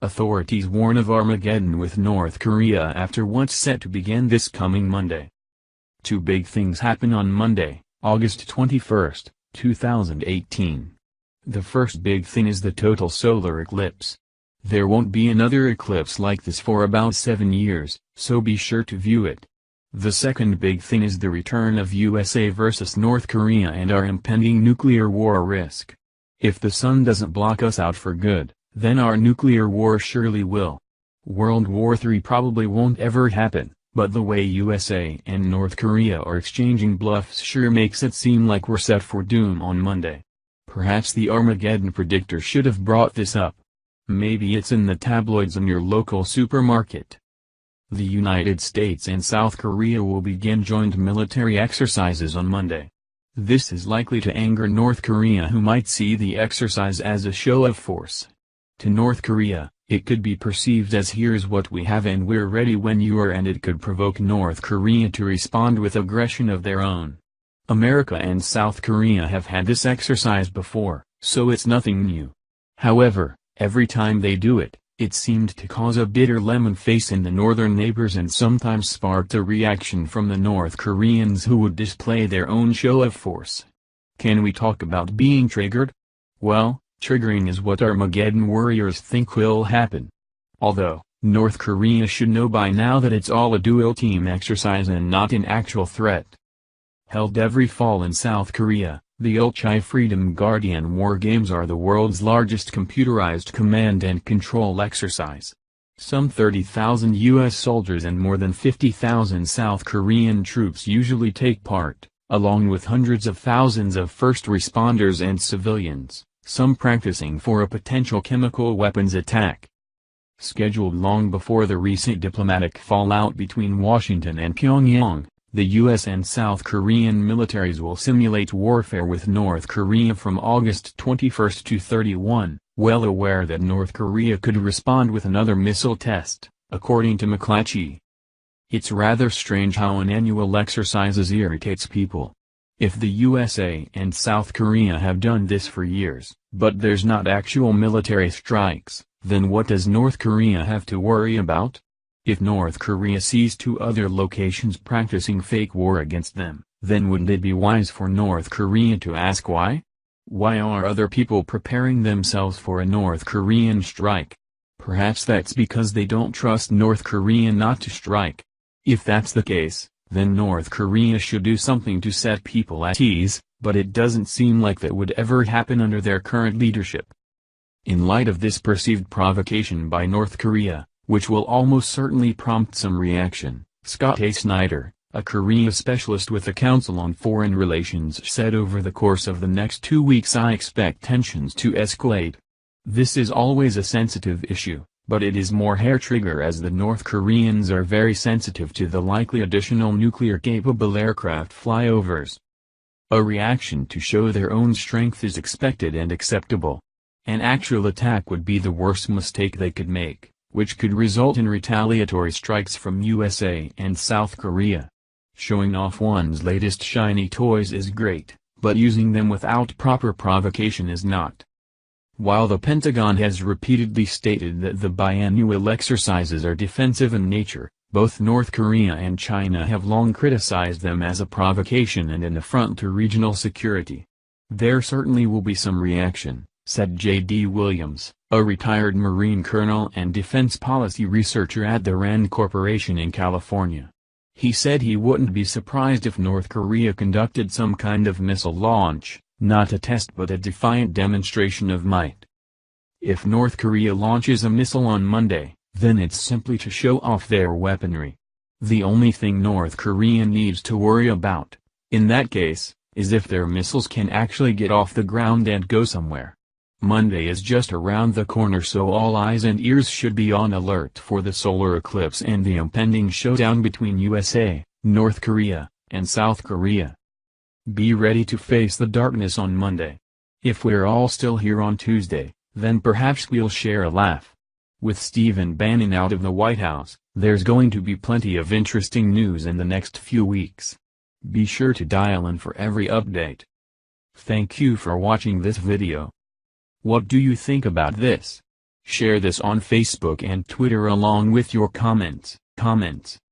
Authorities warn of Armageddon with North Korea after what's set to begin this coming Monday. Two big things happen on Monday, August 21, 2018. The first big thing is the total solar eclipse. There won't be another eclipse like this for about 7 years, so be sure to view it. The second big thing is the return of USA versus North Korea and our impending nuclear war risk. If the sun doesn't block us out for good, then our nuclear war surely will. World War III probably won't ever happen, but the way USA and North Korea are exchanging bluffs sure makes it seem like we're set for doom on Monday. Perhaps the Armageddon predictor should have brought this up. Maybe it's in the tabloids in your local supermarket. The United States and South Korea will begin joint military exercises on Monday. This is likely to anger North Korea, who might see the exercise as a show of force. To North Korea, it could be perceived as here's what we have and we're ready when you are, and it could provoke North Korea to respond with aggression of their own. America and South Korea have had this exercise before, so it's nothing new. However, every time they do it, it seemed to cause a bitter lemon face in the northern neighbors and sometimes sparked a reaction from the North Koreans, who would display their own show of force. Can we talk about being triggered? Well, triggering is what Armageddon warriors think will happen. Although, North Korea should know by now that it's all a dual-team exercise and not an actual threat. Held every fall in South Korea, the Ulchi Freedom Guardian War Games are the world's largest computerized command and control exercise. Some 30,000 U.S. soldiers and more than 50,000 South Korean troops usually take part, along with hundreds of thousands of first responders and civilians, some practicing for a potential chemical weapons attack. Scheduled long before the recent diplomatic fallout between Washington and Pyongyang, the U.S. and South Korean militaries will simulate warfare with North Korea from August 21 to 31, well aware that North Korea could respond with another missile test, according to McClatchy. It's rather strange how an annual exercise irritates people. If the USA and South Korea have done this for years, but there's not actual military strikes, then what does North Korea have to worry about? If North Korea sees 2 other locations practicing fake war against them, then wouldn't it be wise for North Korea to ask why? Why are other people preparing themselves for a North Korean strike? Perhaps that's because they don't trust North Korea not to strike. If that's the case, then North Korea should do something to set people at ease, but it doesn't seem like that would ever happen under their current leadership. In light of this perceived provocation by North Korea, which will almost certainly prompt some reaction, Scott A. Snyder, a Korea specialist with the Council on Foreign Relations, said over the course of the next 2 weeks I expect tensions to escalate. This is always a sensitive issue, but it is more hair-trigger as the North Koreans are very sensitive to the likely additional nuclear-capable aircraft flyovers. A reaction to show their own strength is expected and acceptable. An actual attack would be the worst mistake they could make, which could result in retaliatory strikes from USA and South Korea. Showing off one's latest shiny toys is great, but using them without proper provocation is not. While the Pentagon has repeatedly stated that the biannual exercises are defensive in nature, both North Korea and China have long criticized them as a provocation and an affront to regional security. There certainly will be some reaction, said J.D. Williams, a retired Marine colonel and defense policy researcher at the Rand Corporation in California. He said he wouldn't be surprised if North Korea conducted some kind of missile launch, not a test but a defiant demonstration of might. If North Korea launches a missile on Monday, then it's simply to show off their weaponry. The only thing North Korea needs to worry about, in that case, is if their missiles can actually get off the ground and go somewhere. Monday is just around the corner, so all eyes and ears should be on alert for the solar eclipse and the impending showdown between USA, North Korea, and South Korea. Be ready to face the darkness on Monday. If we're all still here on Tuesday, then perhaps we'll share a laugh. With Stephen Bannon out of the White House, there's going to be plenty of interesting news in the next few weeks. Be sure to dial in for every update. Thank you for watching this video. What do you think about this? Share this on Facebook and Twitter along with your comments.